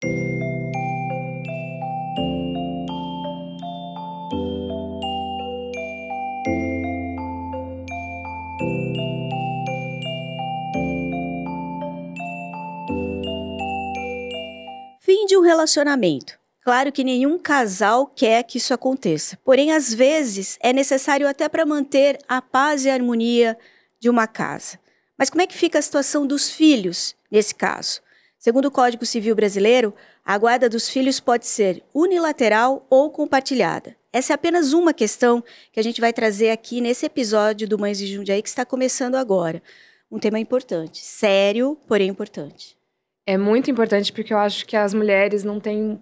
Fim de um relacionamento. Claro que nenhum casal quer que isso aconteça. Porém, às vezes, é necessário até para manter a paz e a harmonia de uma casa. Mas como é que fica a situação dos filhos nesse caso? Segundo o Código Civil Brasileiro, a guarda dos filhos pode ser unilateral ou compartilhada. Essa é apenas uma questão que a gente vai trazer aqui nesse episódio do Mães de Jundiaí, que está começando agora. Um tema importante, sério, porém importante. É muito importante porque eu acho que as mulheres não têm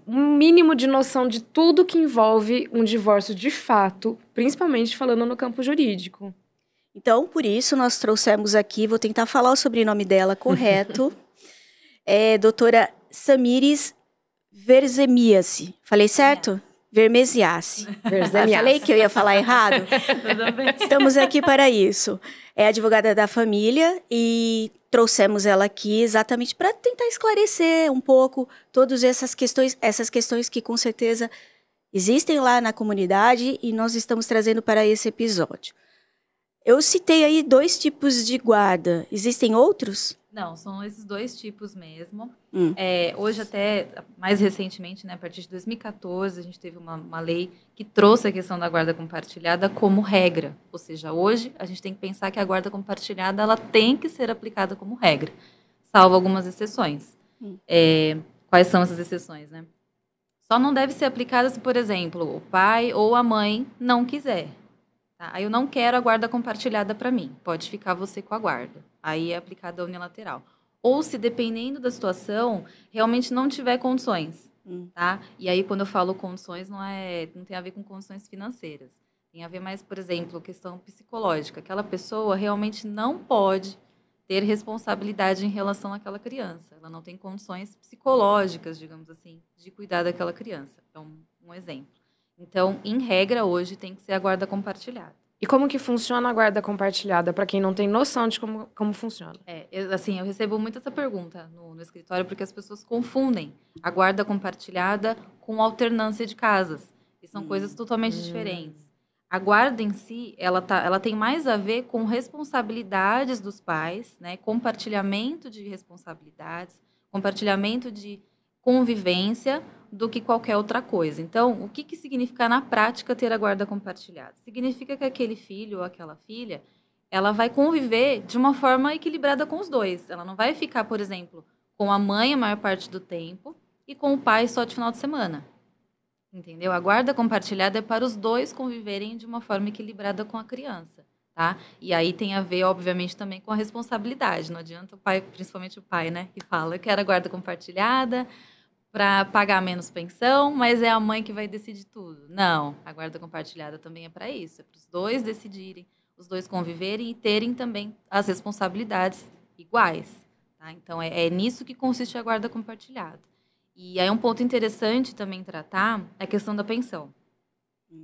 um mínimo de noção de tudo que envolve um divórcio de fato, principalmente falando no campo jurídico. Então, por isso, nós trouxemos aqui, vou tentar falar o sobrenome dela correto, doutora Samires Verzemias. Falei certo? Vermesiace. Falei que eu ia falar errado? Tudo bem. Estamos aqui para isso. É advogada da família e trouxemos ela aqui exatamente para tentar esclarecer um pouco todas essas questões que com certeza existem lá na comunidade e nós estamos trazendo para esse episódio. Eu citei aí 2 tipos de guarda. Existem outros? Não, são esses 2 tipos mesmo. Hoje até, mais recentemente, né, a partir de 2014, a gente teve uma lei que trouxe a questão da guarda compartilhada como regra. Ou seja, hoje a gente tem que pensar que a guarda compartilhada ela tem que ser aplicada como regra, salvo algumas exceções. Quais são essas exceções, né? Só não deve ser aplicada se, por exemplo, o pai ou a mãe não quiser. Aí eu não quero a guarda compartilhada para mim. Pode ficar você com a guarda. Aí é aplicada unilateral. Ou se, dependendo da situação, realmente não tiver condições. Tá? E aí, quando eu falo condições, não tem a ver com condições financeiras. Tem a ver mais, por exemplo, questão psicológica. Aquela pessoa realmente não pode ter responsabilidade em relação àquela criança. Ela não tem condições psicológicas, digamos assim, de cuidar daquela criança. É um exemplo. Então, em regra, hoje, tem que ser a guarda compartilhada. E como que funciona a guarda compartilhada, para quem não tem noção de como funciona? Eu recebo muito essa pergunta no escritório, porque as pessoas confundem a guarda compartilhada com alternância de casas. E são coisas totalmente diferentes. A guarda em si, ela tem mais a ver com responsabilidades dos pais, né? Compartilhamento de responsabilidades, compartilhamento de convivência, do que qualquer outra coisa. Então, o que significa na prática ter a guarda compartilhada? Significa que aquele filho ou aquela filha, ela vai conviver de uma forma equilibrada com os dois. Ela não vai ficar, por exemplo, com a mãe a maior parte do tempo e com o pai só de final de semana. Entendeu? A guarda compartilhada é para os dois conviverem de uma forma equilibrada com a criança. Tá? E aí tem a ver, obviamente, também com a responsabilidade. Não adianta o pai, principalmente o pai, né, que fala que era guarda compartilhada para pagar menos pensão, mas é a mãe que vai decidir tudo. Não, a guarda compartilhada também é para isso, é para os dois decidirem, os dois conviverem e terem também as responsabilidades iguais. Tá? Então, é nisso que consiste a guarda compartilhada. E aí um ponto interessante também tratar é a questão da pensão.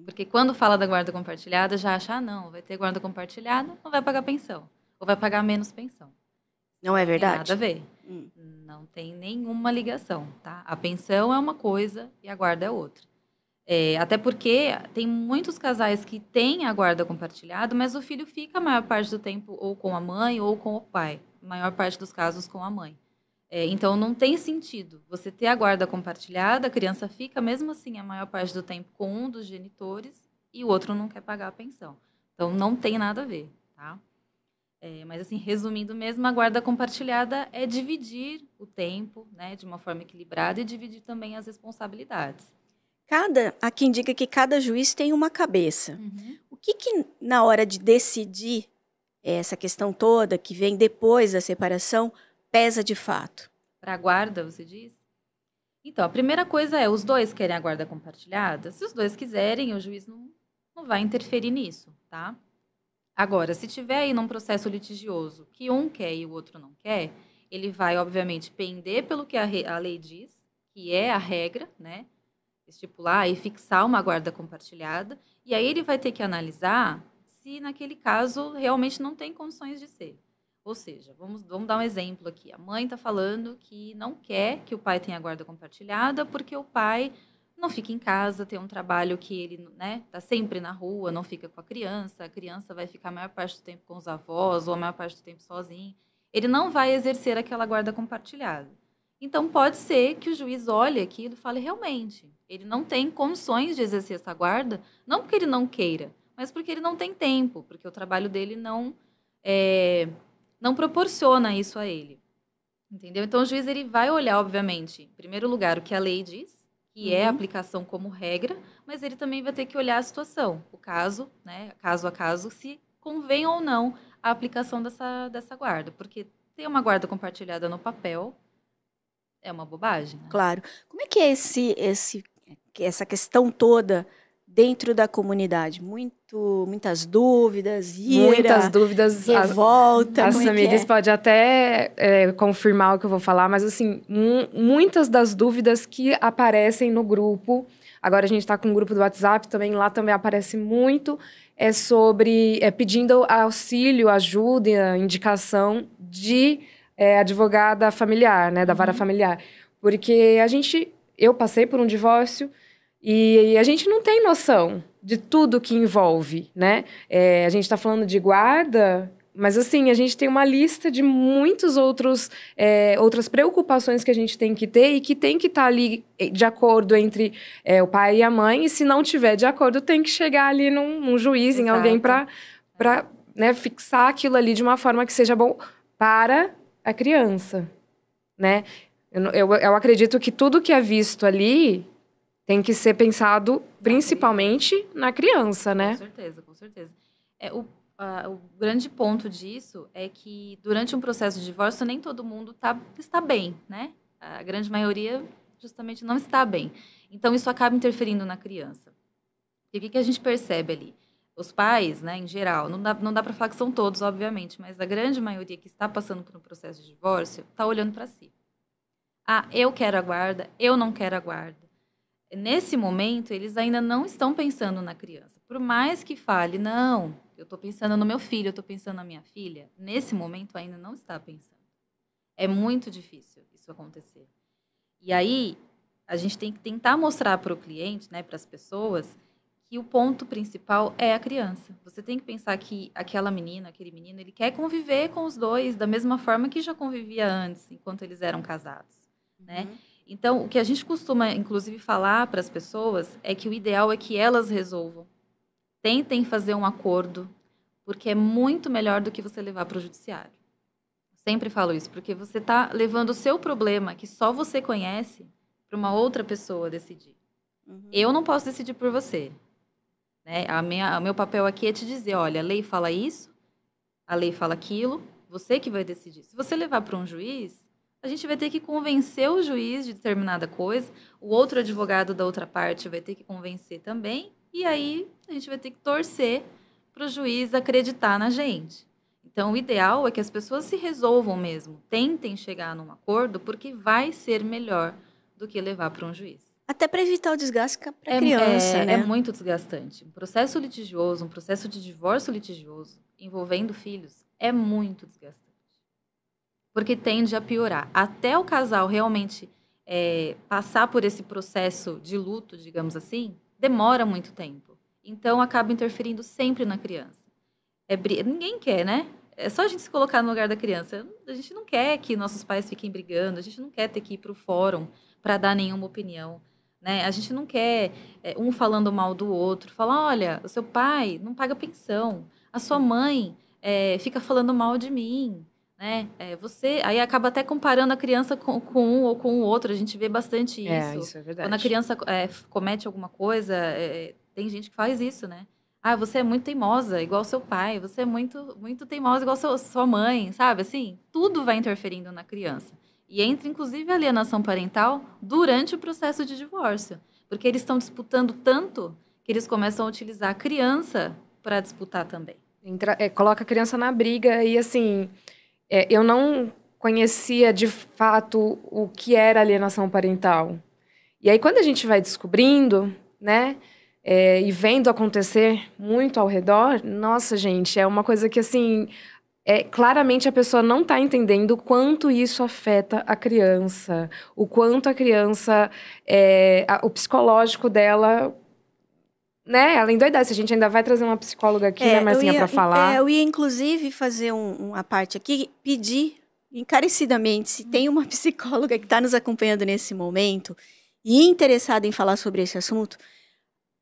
Porque quando fala da guarda compartilhada, já acha, não, vai ter guarda compartilhada, não vai pagar pensão, ou vai pagar menos pensão. Não é verdade? Não tem nada a ver. Não tem nenhuma ligação, tá? A pensão é uma coisa e a guarda é outra. Até porque tem muitos casais que têm a guarda compartilhada, mas o filho fica a maior parte do tempo ou com a mãe ou com o pai. A maior parte dos casos com a mãe. Então, não tem sentido você ter a guarda compartilhada, a criança fica, mesmo assim, a maior parte do tempo com um dos genitores e o outro não quer pagar a pensão. Então, não tem nada a ver, tá? Mas, assim, resumindo mesmo, a guarda compartilhada é dividir o tempo, né, de uma forma equilibrada e dividir também as responsabilidades. Há quem diga que cada juiz tem uma cabeça. O que na hora de decidir essa questão toda, que vem depois da separação, pesa de fato? Para a guarda, você diz? Então, a primeira coisa é, os dois querem a guarda compartilhada? Se os dois quiserem, o juiz não vai interferir nisso, tá? Agora, se tiver aí num processo litigioso que um quer e o outro não quer, ele vai, obviamente, pender pelo que a lei diz, que é a regra, né? Estipular e fixar uma guarda compartilhada, e aí ele vai ter que analisar se, naquele caso, realmente não tem condições de ser. Ou seja, vamos dar um exemplo aqui. A mãe está falando que não quer que o pai tenha guarda compartilhada porque o pai não fica em casa, tem um trabalho que ele, né, tá sempre na rua, não fica com a criança vai ficar a maior parte do tempo com os avós ou a maior parte do tempo sozinho. Ele não vai exercer aquela guarda compartilhada. Então, pode ser que o juiz olhe aquilo e fale, realmente, ele não tem condições de exercer essa guarda, não porque ele não queira, mas porque ele não tem tempo, porque o trabalho dele não proporciona isso a ele. Entendeu? Então, o juiz ele vai olhar, obviamente, em primeiro lugar, o que a lei diz, que é a aplicação como regra, mas ele também vai ter que olhar a situação, o caso, né, caso a caso, se convém ou não a aplicação dessa guarda. Porque ter uma guarda compartilhada no papel é uma bobagem, né? Claro. Como é que é essa questão toda dentro da comunidade? Muitas dúvidas, ira, Muitas dúvidas. revolta. A como é que Samires é? pode até confirmar o que eu vou falar, mas assim, muitas das dúvidas que aparecem no grupo, agora a gente está com um grupo do WhatsApp também, lá também aparece muito, sobre pedindo auxílio, ajuda, indicação de advogada familiar, né, da vara familiar. Porque eu passei por um divórcio e a gente não tem noção de tudo que envolve, né? A gente está falando de guarda, mas assim, a gente tem uma lista de muitos outras preocupações que a gente tem que ter e que tem que estar ali de acordo entre o pai e a mãe, e se não tiver de acordo, tem que chegar ali num juiz, em alguém para né, fixar aquilo ali de uma forma que seja bom para a criança, né? Eu acredito que tudo que é visto ali tem que ser pensado principalmente na criança, né? Com certeza, com certeza. O grande ponto disso é que durante um processo de divórcio nem todo mundo está bem, né? A grande maioria justamente não está bem. Então isso acaba interferindo na criança. E o que a gente percebe ali? Os pais, né, em geral, não dá para falar que são todos, obviamente, mas a grande maioria que está passando por um processo de divórcio está olhando para si. Eu quero a guarda, eu não quero a guarda. Nesse momento, eles ainda não estão pensando na criança. Por mais que fale, não, eu estou pensando no meu filho, eu estou pensando na minha filha, nesse momento ainda não está pensando. É muito difícil isso acontecer. E aí, a gente tem que tentar mostrar para o cliente, né, para as pessoas, que o ponto principal é a criança. Você tem que pensar que aquela menina, aquele menino, ele quer conviver com os dois da mesma forma que já convivia antes, enquanto eles eram casados, né? Então, o que a gente costuma, inclusive, falar para as pessoas é que o ideal é que elas resolvam. Tentem fazer um acordo, porque é muito melhor do que você levar para o judiciário. Sempre falo isso, porque você está levando o seu problema, que só você conhece, para uma outra pessoa decidir. Eu não posso decidir por você. Né? O meu papel aqui é te dizer, olha, a lei fala isso, a lei fala aquilo, você que vai decidir. Se você levar para um juiz, a gente vai ter que convencer o juiz de determinada coisa, o outro advogado da outra parte vai ter que convencer também, e aí a gente vai ter que torcer para o juiz acreditar na gente. Então, o ideal é que as pessoas se resolvam mesmo, tentem chegar num acordo, porque vai ser melhor do que levar para um juiz. Até para evitar o desgaste para a criança, né? É muito desgastante. Um processo litigioso, um processo de divórcio litigioso envolvendo filhos é muito desgastante. Porque tende a piorar. Até o casal realmente passar por esse processo de luto, digamos assim, demora muito tempo. Então, acaba interferindo sempre na criança. Ninguém quer, né? É só a gente se colocar no lugar da criança. A gente não quer que nossos pais fiquem brigando, a gente não quer ter que ir para o fórum para dar nenhuma opinião. Né? A gente não quer um falando mal do outro. Falar, olha, o seu pai não paga pensão, a sua mãe fica falando mal de mim. Né? Você aí acaba até comparando a criança com um ou com o outro. A gente vê bastante isso. Isso é verdade. Quando a criança comete alguma coisa, tem gente que faz isso, né? Você é muito teimosa, igual seu pai. Você é muito, muito teimosa, igual sua mãe, sabe? Assim, tudo vai interferindo na criança. E entra, inclusive, a alienação parental durante o processo de divórcio. Porque eles estão disputando tanto que eles começam a utilizar a criança para disputar também. Coloca a criança na briga e, assim... eu não conhecia, de fato, o que era alienação parental. E aí, quando a gente vai descobrindo, né, e vendo acontecer muito ao redor, nossa, gente, é uma coisa que, assim, claramente a pessoa não está entendendo o quanto isso afeta a criança, o quanto a criança, o psicológico dela, né? Ela endoidece. A gente ainda vai trazer uma psicóloga aqui, né, Marcinha, para falar. Eu ia, inclusive, fazer uma parte aqui, pedir encarecidamente, se tem uma psicóloga que está nos acompanhando nesse momento e interessada em falar sobre esse assunto,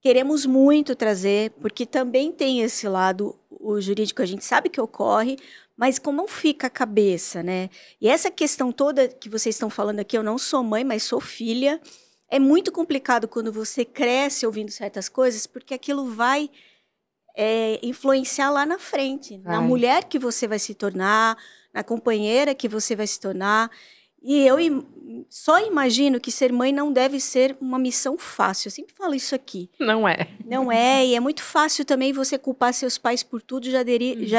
queremos muito trazer, porque também tem esse lado, o jurídico a gente sabe que ocorre, mas como fica a cabeça, né? E essa questão toda que vocês estão falando aqui, eu não sou mãe, mas sou filha, é muito complicado quando você cresce ouvindo certas coisas, porque aquilo vai influenciar lá na frente, na mulher que você vai se tornar, na companheira que você vai se tornar. E eu só imagino que ser mãe não deve ser uma missão fácil. Eu sempre falo isso aqui. Não é. Não é, e é muito fácil também você culpar seus pais por tudo, já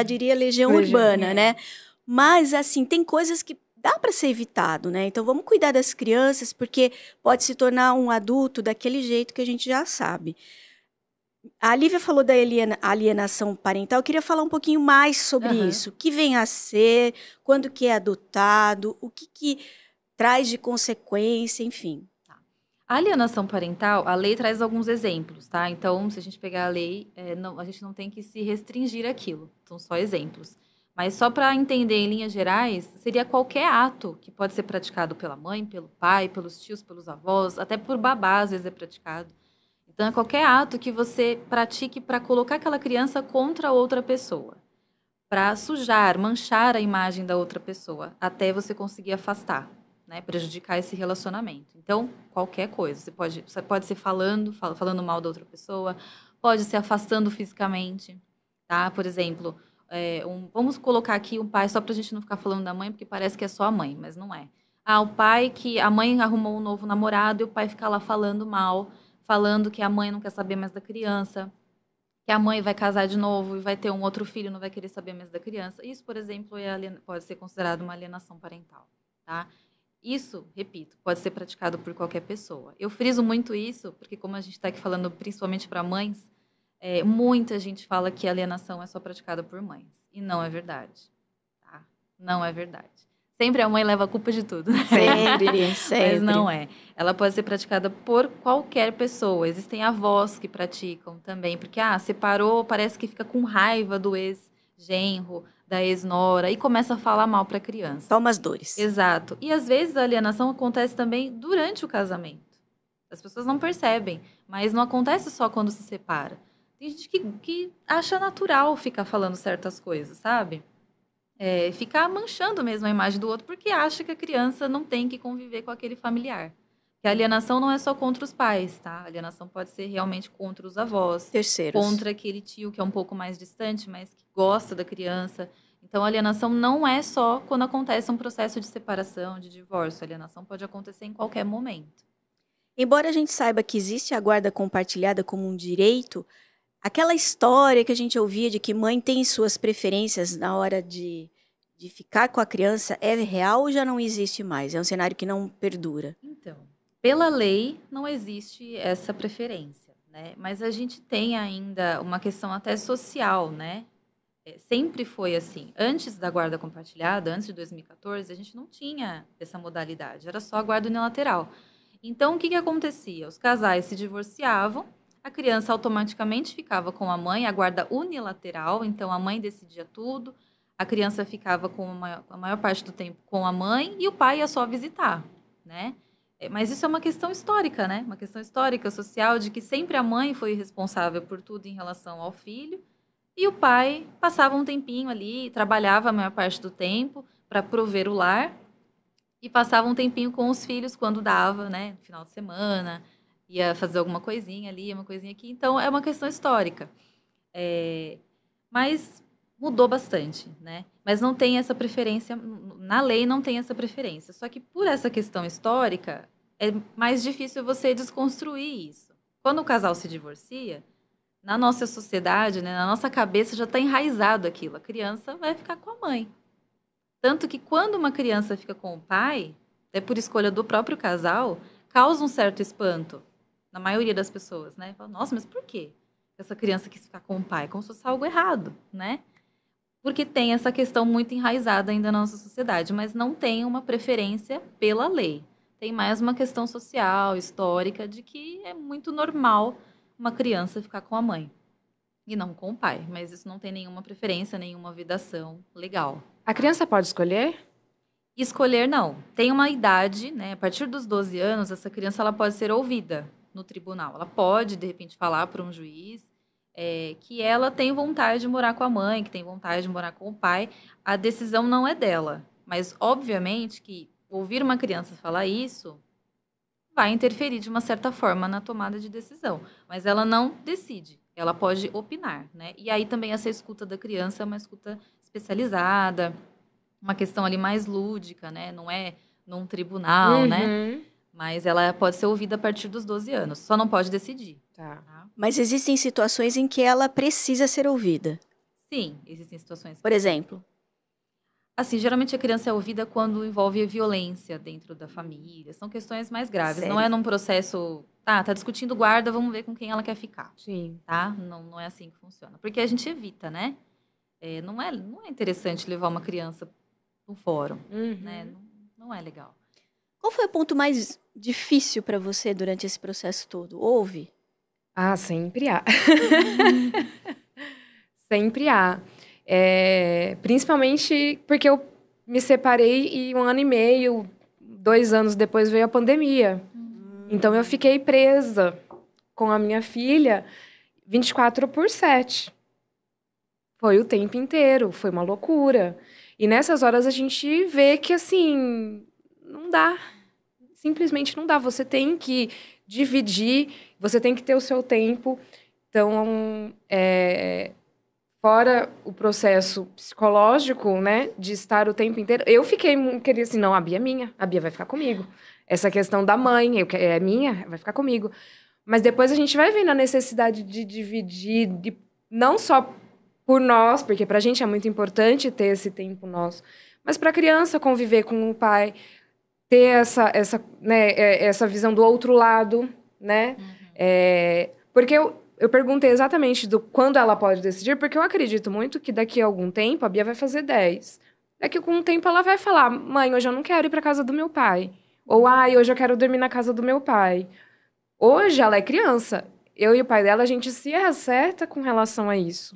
diria Legião Urbana, né? Mas, assim, tem coisas que dá para ser evitado, né? Então, vamos cuidar das crianças, porque pode se tornar um adulto daquele jeito que a gente já sabe. A Lívia falou da alienação parental, eu queria falar um pouquinho mais sobre isso. O que vem a ser, quando que é adotado, o que traz de consequência, enfim. A alienação parental, a lei traz alguns exemplos, tá? Então, se a gente pegar a lei, a gente não tem que se restringir àquilo. São só exemplos. Mas só para entender em linhas gerais, seria qualquer ato que pode ser praticado pela mãe, pelo pai, pelos tios, pelos avós, até por babá às vezes é praticado. Então, é qualquer ato que você pratique para colocar aquela criança contra outra pessoa. Para sujar, manchar a imagem da outra pessoa, até você conseguir afastar, né? Prejudicar esse relacionamento. Então, qualquer coisa. Você pode ser falando mal da outra pessoa, pode ser afastando fisicamente, tá? Por exemplo, vamos colocar aqui um pai, só para a gente não ficar falando da mãe, porque parece que é só a mãe, mas não é. O pai que a mãe arrumou um novo namorado e o pai fica lá falando mal, falando que a mãe não quer saber mais da criança, que a mãe vai casar de novo e vai ter um outro filho, não vai querer saber mais da criança. Isso, por exemplo, pode ser considerado uma alienação parental, tá? Isso, repito, pode ser praticado por qualquer pessoa. Eu friso muito isso, porque como a gente está aqui falando principalmente para mães, muita gente fala que a alienação é só praticada por mães. E não é verdade, tá? Não é verdade. Sempre a mãe leva a culpa de tudo. Sempre. Mas não é. Ela pode ser praticada por qualquer pessoa. Existem avós que praticam também. Porque, separou, parece que fica com raiva do ex-genro, da ex-nora, e começa a falar mal para a criança. Toma as dores. Exato. E, às vezes, a alienação acontece também durante o casamento. As pessoas não percebem, mas não acontece só quando se separa. Tem gente que acha natural ficar falando certas coisas, sabe? Ficar manchando mesmo a imagem do outro porque acha que a criança não tem que conviver com aquele familiar. Que a alienação não é só contra os pais, tá? A alienação pode ser realmente contra os avós. Terceiros. Contra aquele tio que é um pouco mais distante, mas que gosta da criança. Então, a alienação não é só quando acontece um processo de separação, de divórcio. A alienação pode acontecer em qualquer momento. Embora a gente saiba que existe a guarda compartilhada como um direito, aquela história que a gente ouvia de que mãe tem suas preferências na hora de ficar com a criança é real ou já não existe mais? É um cenário que não perdura? Então, pela lei, não existe essa preferência, né? Mas a gente tem ainda uma questão até social, né? Sempre foi assim. Antes da guarda compartilhada, antes de 2014, a gente não tinha essa modalidade. Era só a guarda unilateral. Então, o que acontecia? Os casais se divorciavam, a criança automaticamente ficava com a mãe, a guarda unilateral, então a mãe decidia tudo, a criança ficava a maior parte do tempo com a mãe e o pai ia só visitar, né? Mas isso é uma questão histórica, né? Uma questão histórica, social, de que sempre a mãe foi responsável por tudo em relação ao filho e o pai passava um tempinho ali, trabalhava a maior parte do tempo para prover o lar e passava um tempinho com os filhos quando dava, né? No final de semana, ia fazer alguma coisinha ali, uma coisinha aqui. Então, é uma questão histórica. Mas mudou bastante, né? Mas não tem essa preferência, na lei não tem essa preferência. Só que por essa questão histórica, é mais difícil você desconstruir isso. Quando o casal se divorcia, na nossa sociedade, né, na nossa cabeça já está enraizado aquilo. A criança vai ficar com a mãe. Tanto que quando uma criança fica com o pai, é por escolha do próprio casal, causa um certo espanto na maioria das pessoas, né? Fala, nossa, mas por quê essa criança quis ficar com o pai? Como se fosse algo errado, né? porque tem essa questão muito enraizada ainda na nossa sociedade, mas não tem uma preferência pela lei. Tem mais uma questão social, histórica, de que é muito normal uma criança ficar com a mãe e não com o pai. Mas isso não tem nenhuma preferência, nenhuma vedação legal. A criança pode escolher? Escolher, não. Tem uma idade, né? A partir dos 12 anos, essa criança ela pode ser ouvida no tribunal. Ela pode, de repente, falar para um juiz que ela tem vontade de morar com a mãe, que tem vontade de morar com o pai. A decisão não é dela. Mas, obviamente, que ouvir uma criança falar isso vai interferir de uma certa forma na tomada de decisão. Mas ela não decide. Ela pode opinar, né? E aí também essa escuta da criança é uma escuta especializada, uma questão ali mais lúdica, né? Não é num tribunal, né? Mas ela pode ser ouvida a partir dos 12 anos. Só não pode decidir. Tá. Mas existem situações em que ela precisa ser ouvida. Sim, existem situações. Por exemplo? Assim, geralmente a criança é ouvida quando envolve violência dentro da família. São questões mais graves. Sério? Não é num processo... Tá discutindo guarda, vamos ver com quem ela quer ficar. Sim. Tá? Não é assim que funciona. Porque a gente evita, né? Não é interessante levar uma criança no fórum, né? Não é legal. Qual foi o ponto mais difícil para você durante esse processo todo? Houve? Ah, sempre há. Sempre há. Principalmente porque eu me separei e 1 ano e meio, 2 anos depois veio a pandemia. Então eu fiquei presa com a minha filha 24/7. Foi o tempo inteiro, foi uma loucura. E nessas horas a gente vê que, assim, não dá. Simplesmente não dá. Você tem que dividir, você tem que ter o seu tempo. Então, fora o processo psicológico, né, de estar o tempo inteiro, eu queria assim, não, a Bia é minha, a Bia vai ficar comigo. Essa questão da mãe, é minha, vai ficar comigo. Mas depois a gente vai vendo a necessidade de dividir, não só por nós, porque pra gente é muito importante ter esse tempo nosso, mas pra criança conviver com o pai, ter essa visão do outro lado, né? Porque eu perguntei exatamente do quando ela pode decidir, porque eu acredito muito que daqui a algum tempo a Bia vai fazer 10. Daqui a algum tempo ela vai falar, mãe, hoje eu não quero ir pra casa do meu pai. Ou, hoje eu quero dormir na casa do meu pai. Hoje ela é criança. Eu e o pai dela, a gente se acerta com relação a isso.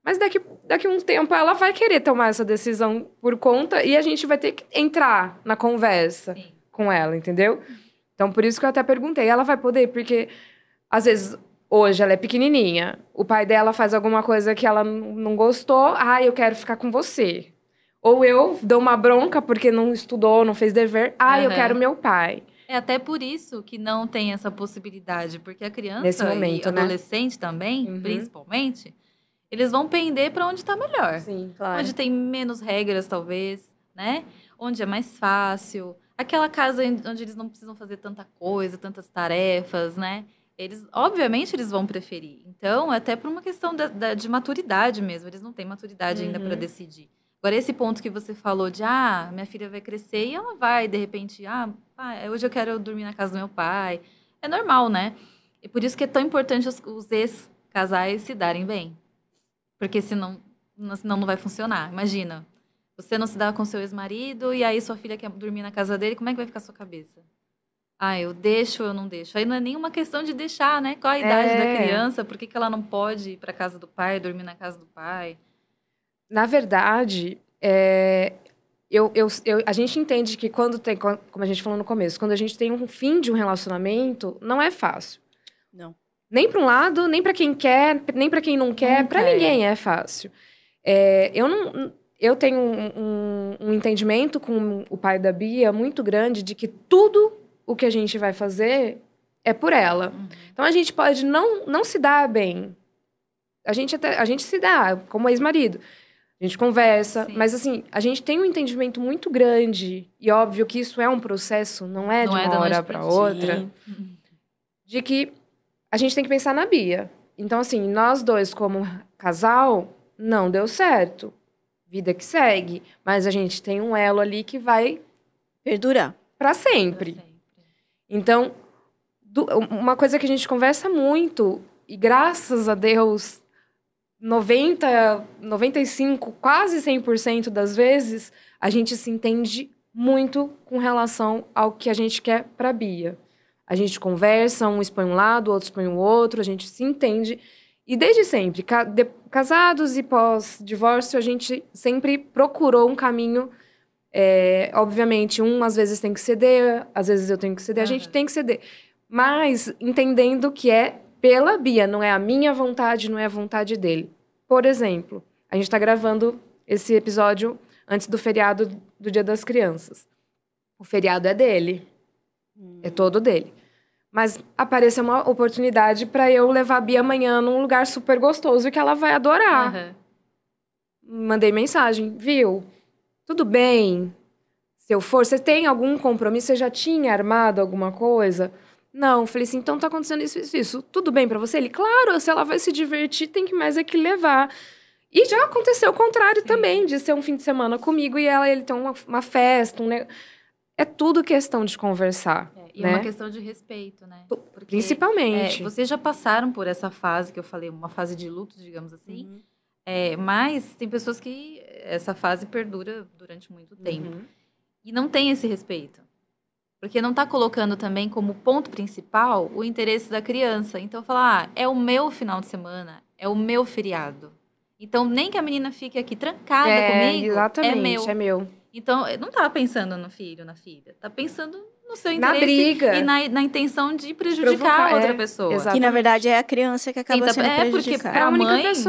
Mas daqui a um tempo ela vai querer tomar essa decisão por conta e a gente vai ter que entrar na conversa com ela, entendeu? Então, por isso que eu até perguntei. Ela vai poder, porque às vezes hoje ela é pequenininha. O pai dela faz alguma coisa que ela não gostou. Eu quero ficar com você. Ou eu dou uma bronca porque não estudou, não fez dever. Eu quero meu pai. É até por isso que não tem essa possibilidade. Porque a criança nesse momento, e adolescente também, principalmente, eles vão pender para onde está melhor. Sim, claro. Onde tem menos regras, talvez, né? Onde é mais fácil. Aquela casa onde eles não precisam fazer tanta coisa, tantas tarefas, né? Obviamente, eles vão preferir. Então, até por uma questão de maturidade mesmo. Eles não têm maturidade ainda para decidir. Agora, esse ponto que você falou de, minha filha vai crescer e ela vai, de repente, pai, hoje eu quero dormir na casa do meu pai. É normal, né? E por isso que é tão importante os ex-casais se darem bem. Porque senão não vai funcionar. Imagina, você não se dá com seu ex-marido e aí sua filha quer dormir na casa dele, como é que vai ficar a sua cabeça? Eu deixo ou eu não deixo? Aí não é nenhuma questão de deixar, né? Qual a idade da criança? Por que ela não pode ir para casa do pai, dormir na casa do pai? Na verdade, a gente entende que quando tem, como a gente falou no começo, quando a gente tem um fim de um relacionamento, não é fácil. Não. Nem para um lado, nem para quem quer, nem para quem não quer. Para ninguém é fácil. Eu tenho um entendimento com o pai da Bia muito grande de que tudo o que a gente vai fazer é por ela. Então, a gente pode não se dar bem. A gente se dá como ex-marido. A gente conversa, mas assim, a gente tem um entendimento muito grande, e óbvio que isso é um processo, não é de uma hora para outra, de que a gente tem que pensar na Bia. Então, assim, nós dois como casal, não deu certo. Vida que segue. Mas a gente tem um elo ali que vai perdurar para sempre. Então, uma coisa que a gente conversa muito, e graças a Deus, 95, quase 100% das vezes, a gente se entende muito com relação ao que a gente quer pra Bia. A gente conversa, um expõe um lado, o outro expõe o outro, a gente se entende. E desde sempre, casados e pós-divórcio, a gente sempre procurou um caminho. Obviamente, às vezes tem que ceder, às vezes eu tenho que ceder, a gente tem que ceder. Mas entendendo que é pela Bia, não é a minha vontade, não é a vontade dele. Por exemplo, a gente está gravando esse episódio antes do feriado do Dia das Crianças. O feriado é dele, é todo dele. Mas apareceu uma oportunidade para eu levar a Bia amanhã num lugar super gostoso que ela vai adorar. Mandei mensagem, viu? Tudo bem, se eu for, você tem algum compromisso? Você já tinha armado alguma coisa? Não, falei assim, então tá acontecendo isso. Tudo bem pra você? Ele, claro, se ela vai se divertir, tem que mais é que levar. E já aconteceu o contrário também, de ser um fim de semana comigo e ele tem uma festa, é tudo questão de conversar. E uma questão de respeito, né? Porque, principalmente. Vocês já passaram por essa fase que eu falei, uma fase de luto, digamos assim. Mas tem pessoas que essa fase perdura durante muito tempo. E não tem esse respeito. Porque não está colocando também como ponto principal o interesse da criança. Então, falar, é o meu final de semana, é o meu feriado. Então, nem que a menina fique aqui trancada comigo, exatamente, é meu. Então, não tá pensando no filho, na filha. Tá pensando no seu interesse. Na briga. E na intenção de prejudicar a outra pessoa. Exatamente. Que, na verdade, é a criança que acaba sendo prejudicada. Porque pra mãe, assim,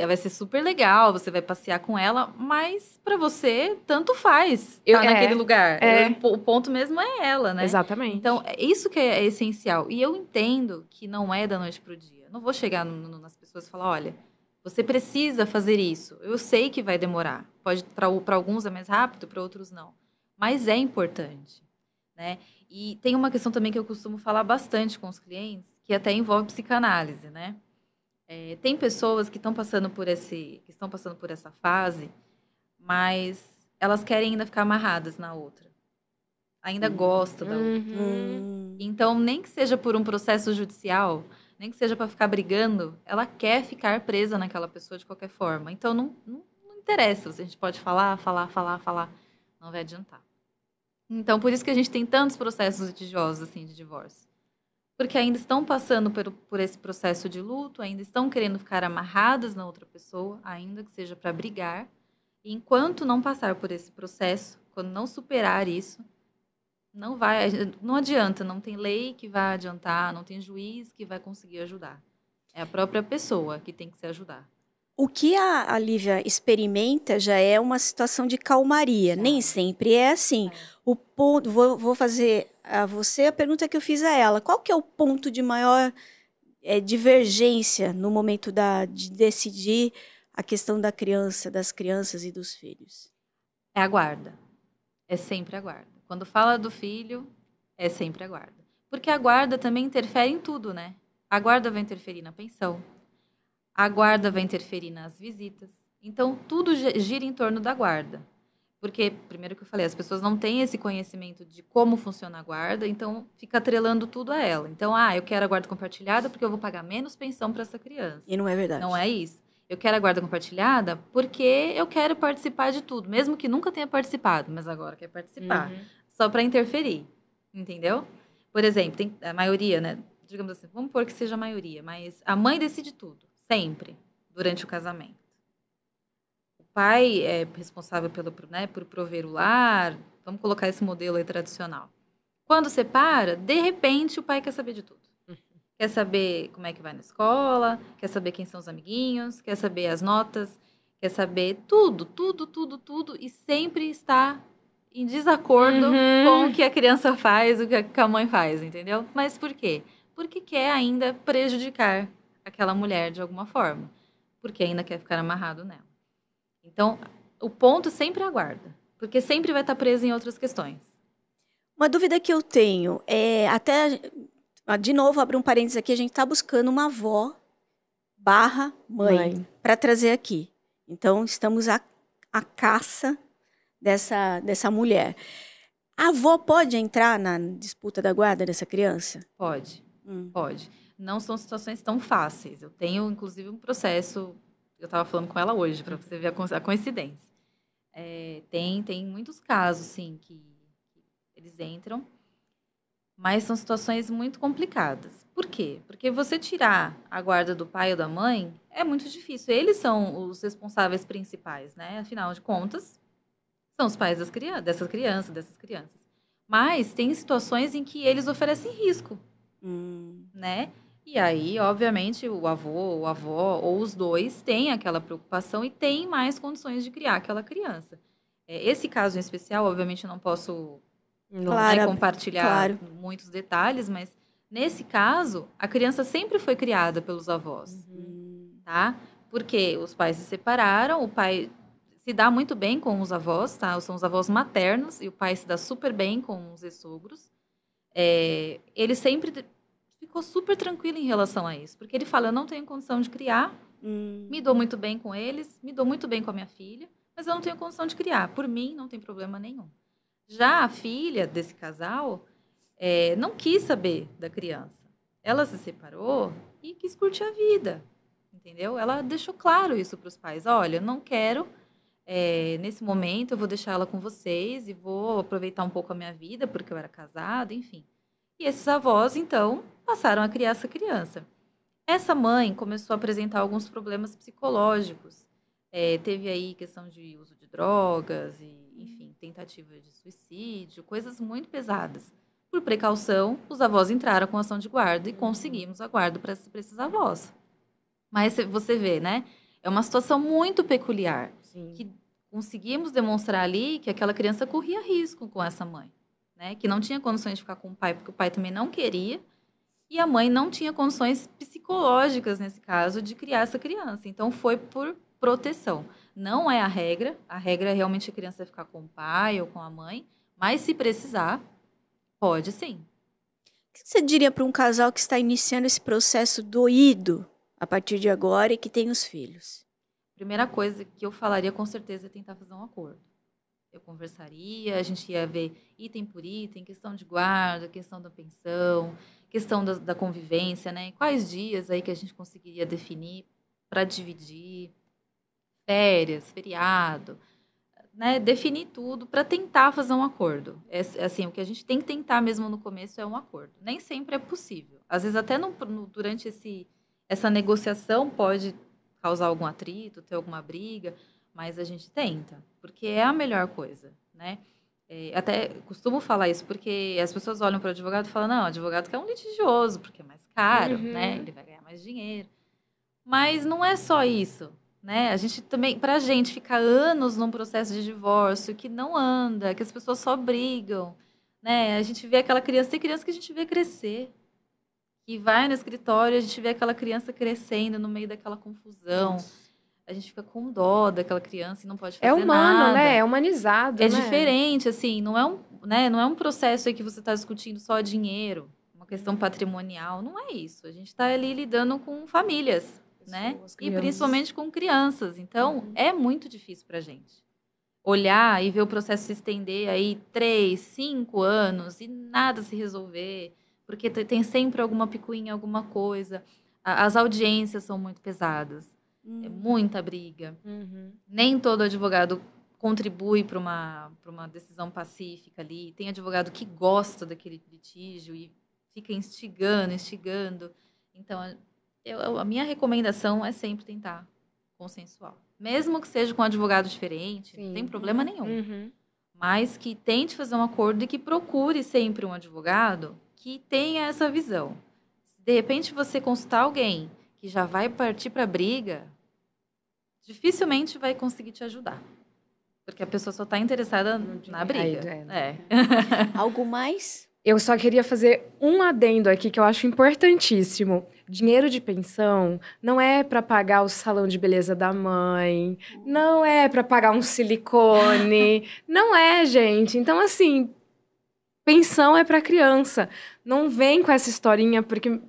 vai ser super legal, você vai passear com ela, mas pra você, tanto faz estar naquele lugar. O ponto mesmo é ela, né? Exatamente. Então, isso que é essencial. E eu entendo que não é da noite pro dia. Não vou chegar nas pessoas e falar, olha, você precisa fazer isso. Eu sei que vai demorar. Pode, para alguns é mais rápido, para outros não. Mas é importante, né? E tem uma questão também que eu costumo falar bastante com os clientes, que até envolve psicanálise, né? Tem pessoas que estão passando por essa fase, mas elas querem ainda ficar amarradas na outra. Ainda gostam da outra. Então, nem que seja por um processo judicial, nem que seja para ficar brigando, ela quer ficar presa naquela pessoa de qualquer forma. Então, não interessa. A gente pode falar. Não vai adiantar. Então, por isso que a gente tem tantos processos litigiosos, assim, de divórcio. Porque ainda estão passando por esse processo de luto, ainda estão querendo ficar amarradas na outra pessoa, ainda que seja para brigar. E enquanto não passar por esse processo, quando não superar isso, não adianta, não tem lei que vai adiantar, não tem juiz que vai conseguir ajudar. É a própria pessoa que tem que se ajudar. O que a Lívia experimenta já é uma situação de calmaria. Nem sempre é assim. O ponto, vou fazer a você a pergunta que eu fiz a ela. Qual que é o ponto de maior divergência no momento de decidir a questão das crianças e dos filhos? É a guarda. É sempre a guarda. Quando fala do filho, é sempre a guarda. Porque a guarda também interfere em tudo, né? A guarda vai interferir na pensão. A guarda vai interferir nas visitas. Então, tudo gira em torno da guarda. Porque, primeiro que eu falei, as pessoas não têm esse conhecimento de como funciona a guarda, então fica atrelando tudo a ela. Então, eu quero a guarda compartilhada porque eu vou pagar menos pensão para essa criança. E não é verdade. Não é isso. Eu quero a guarda compartilhada porque eu quero participar de tudo, mesmo que nunca tenha participado, mas agora quer participar. Só para interferir, entendeu? Por exemplo, tem a maioria, né? Digamos assim, vamos pôr que seja a maioria, mas a mãe decide tudo, sempre, durante o casamento. O pai é responsável por prover o lar, vamos colocar esse modelo aí tradicional. Quando separa, de repente o pai quer saber de tudo. Quer saber como é que vai na escola, quer saber quem são os amiguinhos, quer saber as notas, quer saber tudo, e sempre está em desacordo com o que a criança faz, o que a mãe faz, entendeu? Mas por quê? Porque quer ainda prejudicar aquela mulher de alguma forma, porque ainda quer ficar amarrado nela. Então, o ponto sempre aguarda, porque sempre vai estar preso em outras questões. Uma dúvida que eu tenho é até... De novo, abro um parênteses aqui, a gente está buscando uma avó /mãe para trazer aqui. Então, estamos à caça dessa mulher. A avó pode entrar na disputa da guarda dessa criança? Pode, pode. Não são situações tão fáceis. Eu tenho, inclusive, um processo Eu estava falando com ela hoje, para você ver a coincidência. Tem muitos casos, sim, que eles entram, mas são situações muito complicadas. Por quê? Porque você tirar a guarda do pai ou da mãe é muito difícil. Eles são os responsáveis principais, né? Afinal de contas, são os pais dessas crianças. Mas tem situações em que eles oferecem risco, né? E aí, obviamente, o avô, a avó, ou os dois têm aquela preocupação e têm mais condições de criar aquela criança. Esse caso em especial, obviamente, eu não posso compartilhar muitos detalhes, mas nesse caso, a criança sempre foi criada pelos avós, tá? Porque os pais se separaram, o pai se dá muito bem com os avós, tá? São os avós maternos, e o pai se dá super bem com os ex-sogros. Ele sempre ficou super tranquilo em relação a isso, porque ele fala, eu não tenho condição de criar, me dou muito bem com eles, me dou muito bem com a minha filha, mas eu não tenho condição de criar. Por mim, não tem problema nenhum. Já a filha desse casal não quis saber da criança. Ela se separou e quis curtir a vida, entendeu? Ela deixou claro isso para os pais. Olha, eu não quero... nesse momento, eu vou deixar ela com vocês e vou aproveitar um pouco a minha vida, porque eu era casada, enfim. E esses avós, então, passaram a criar essa criança. Essa mãe começou a apresentar alguns problemas psicológicos. Teve aí questão de uso de drogas, e, enfim, tentativa de suicídio, coisas muito pesadas. Por precaução, os avós entraram com ação de guarda e conseguimos a guarda para esses avós. Mas você vê, né? É uma situação muito peculiar. Sim. Que conseguimos demonstrar ali que aquela criança corria risco com essa mãe, né? Que não tinha condições de ficar com o pai, porque o pai também não queria, e a mãe não tinha condições psicológicas, nesse caso, de criar essa criança. Então, foi por proteção. Não é a regra é realmente a criança ficar com o pai ou com a mãe, mas se precisar, pode sim. O que você diria para um casal que está iniciando esse processo doído a partir de agora e que tem os filhos? Primeira coisa que eu falaria, com certeza, é tentar fazer um acordo. Eu conversaria, a gente ia ver item por item, questão de guarda, questão da pensão, questão da convivência, né? Quais dias aí que a gente conseguiria definir para dividir, férias, feriado, né? Definir tudo para tentar fazer um acordo. Assim, o que a gente tem que tentar mesmo no começo é um acordo. Nem sempre é possível. Às vezes, até durante essa negociação pode causar algum atrito, ter alguma briga, mas a gente tenta, porque é a melhor coisa, né? Até costumo falar isso, porque as pessoas olham para o advogado e falam, não, o advogado quer um litigioso, porque é mais caro, né? Ele vai ganhar mais dinheiro. Mas não é só isso, né? A gente também, pra gente ficar anos num processo de divórcio que não anda, que as pessoas só brigam, né? A gente vê aquela criança, tem criança que a gente vê crescer, que vai no escritório, a gente vê aquela criança crescendo no meio daquela confusão. A gente fica com dó daquela criança e não pode fazer nada. É humano, né? É humanizado, né? diferente, assim, não é um processo aí que você está discutindo só dinheiro, uma questão patrimonial, não é isso. A gente está ali lidando com famílias, né? E principalmente com crianças. Então, é muito difícil para a gente olhar e ver o processo se estender aí 3, 5 anos e nada se resolver, porque tem sempre alguma picuinha, alguma coisa. As audiências são muito pesadas. É muita briga. Nem todo advogado contribui para uma decisão pacífica ali. Tem advogado que gosta daquele litígio e fica instigando. Então, a minha recomendação é sempre tentar consensual. Mesmo que seja com um advogado diferente, Sim. não tem problema nenhum. Mas que tente fazer um acordo e que procure sempre um advogado que tenha essa visão. Se de repente você consultar alguém que já vai partir para a briga, dificilmente vai conseguir te ajudar. Porque a pessoa só está interessada na briga. Algo mais? Eu só queria fazer um adendo aqui que eu acho importantíssimo. Dinheiro de pensão não é para pagar o salão de beleza da mãe, não é para pagar um silicone, não é, gente. Então, assim, pensão é para criança. Não vem com essa historinha, porque...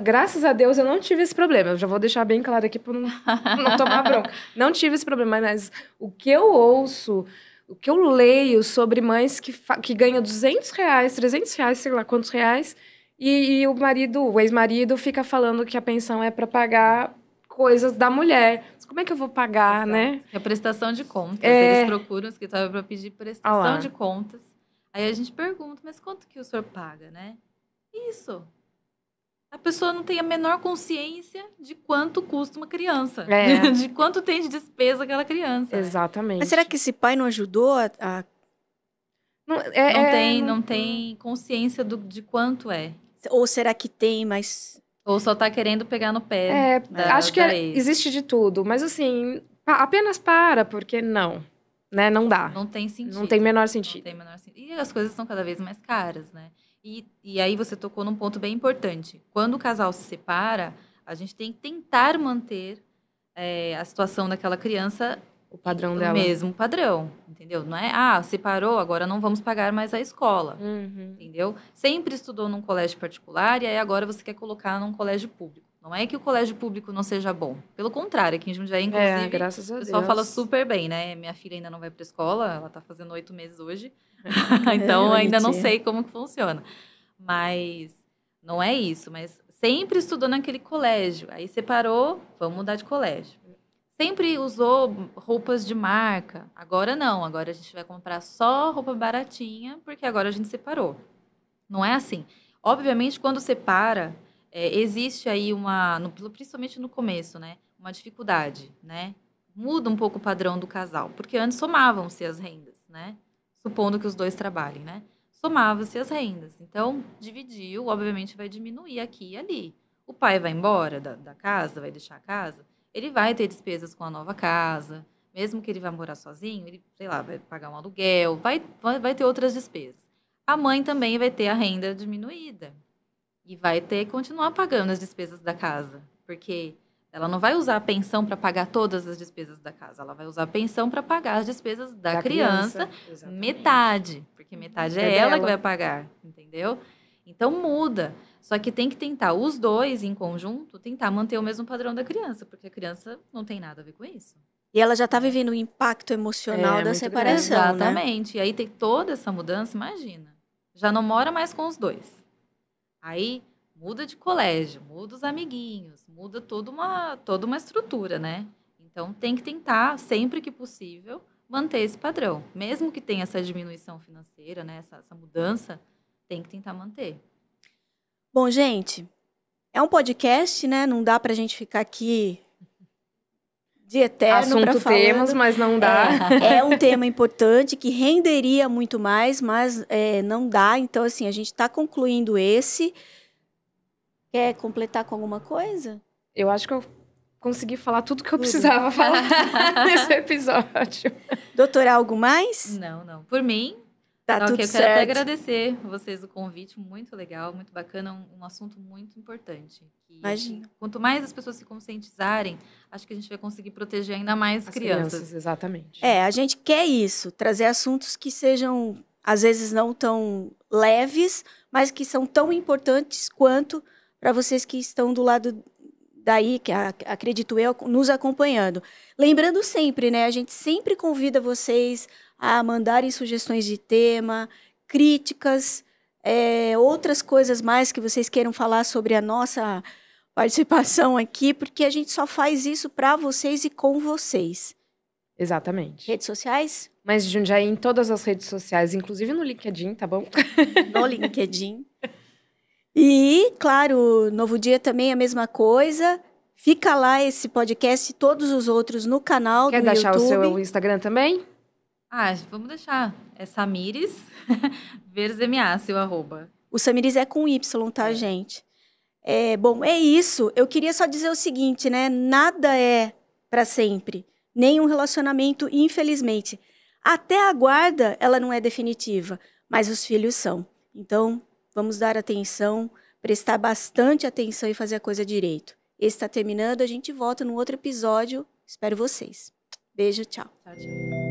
graças a Deus eu não tive esse problema. Eu já vou deixar bem claro aqui para não tomar bronca. Não tive esse problema, mas o que eu ouço, o que eu leio sobre mães que ganham R$200, R$300, sei lá quantos reais, e o ex-marido fica falando que a pensão é para pagar coisas da mulher. Mas como é que eu vou pagar, Exato. né? Que é a prestação de contas. Eles procuram o escritório para pedir prestação de contas. Aí a gente pergunta, mas quanto que o senhor paga, né? Isso. A pessoa não tem a menor consciência de quanto custa uma criança. De quanto tem de despesa aquela criança. Exatamente. Mas será que esse pai não ajudou a... Não tem consciência de quanto é. Ou será que tem, mas... Ou só tá querendo pegar no pé. Acho que existe de tudo. Mas assim, apenas porque não. Né? Não dá. Não tem sentido. Não tem menor sentido. Não tem menor sentido. E as coisas estão cada vez mais caras, né? E aí você tocou num ponto bem importante. Quando o casal se separa, a gente tem que tentar manter a situação daquela criança... O padrão dela. O mesmo padrão, entendeu? Não é, separou, agora não vamos pagar mais a escola, entendeu? Sempre estudou num colégio particular e aí agora você quer colocar num colégio público. Não é que o colégio público não seja bom. Pelo contrário, aqui em Jundiaí, inclusive, graças a Deus. O pessoal fala super bem, né? Minha filha ainda não vai para escola, ela tá fazendo 8 meses hoje. Então, ainda não sei como que funciona. Mas não é isso. Mas sempre estudou naquele colégio. Aí separou, vamos mudar de colégio. Sempre usou roupas de marca. Agora não. Agora a gente vai comprar só roupa baratinha, porque agora a gente separou. Não é assim. Obviamente, quando separa, existe aí principalmente no começo, né? Uma dificuldade, né? Muda um pouco o padrão do casal. Porque antes somavam-se as rendas, né? Supondo que os dois trabalhem, né? Somavam-se as rendas. Então, dividiu, obviamente vai diminuir aqui e ali. O pai vai embora da casa, vai deixar a casa. Ele vai ter despesas com a nova casa, mesmo que ele vá morar sozinho, ele, sei lá, vai pagar um aluguel, vai ter outras despesas. A mãe também vai ter a renda diminuída e vai ter que continuar pagando as despesas da casa, porque ela não vai usar a pensão para pagar todas as despesas da casa, ela vai usar a pensão para pagar as despesas da criança metade, porque metade é ela que vai pagar, entendeu? Então muda. Só que tem que tentar, os dois em conjunto, tentar manter o mesmo padrão da criança, porque a criança não tem nada a ver com isso. E ela já está vivendo o impacto emocional da separação, grande. Exatamente. E aí tem toda essa mudança, imagina. Já não mora mais com os dois. Aí muda de colégio, muda os amiguinhos, muda toda uma estrutura, né? Então tem que tentar, sempre que possível, manter esse padrão. Mesmo que tenha essa diminuição financeira, né? Essa mudança, tem que tentar manter. Bom, gente, é um podcast, né? Não dá pra gente ficar aqui de eterno assunto temos, mas não dá. É um tema importante que renderia muito mais, mas não dá. Então, assim, a gente está concluindo esse. Quer completar com alguma coisa? Eu acho que eu consegui falar tudo que eu precisava falar nesse episódio. Doutora, algo mais? Não. Por mim... Tá tudo eu certo. quero até agradecer vocês o convite, muito legal, muito bacana, um assunto muito importante. Imagina. Quanto mais as pessoas se conscientizarem, acho que a gente vai conseguir proteger ainda mais as crianças. Exatamente. A gente quer isso, trazer assuntos que sejam, às vezes, não tão leves, mas que são tão importantes quanto para vocês que estão do lado daí, que acredito eu, nos acompanhando. Lembrando sempre, né? A gente sempre convida vocês a mandarem sugestões de tema, críticas, outras coisas mais que vocês queiram falar sobre a nossa participação aqui, porque a gente só faz isso para vocês e com vocês. Exatamente. Redes sociais? Mas Jundiaí em todas as redes sociais, inclusive no LinkedIn, tá bom? No LinkedIn. E, claro, Novo Dia também é a mesma coisa. Fica lá esse podcast e todos os outros no canal do YouTube. Quer deixar o seu Instagram também? Vamos deixar. É Samires Verzemia, seu @. O Samires é com Y, tá, gente? Bom, é isso. Eu queria só dizer o seguinte, né? Nada é para sempre. Nenhum relacionamento, infelizmente. Até a guarda, ela não é definitiva, mas os filhos são. Então, vamos dar atenção, prestar bastante atenção e fazer a coisa direito. Esse está terminando, a gente volta no outro episódio. Espero vocês. Beijo, tchau. Tchau, tchau.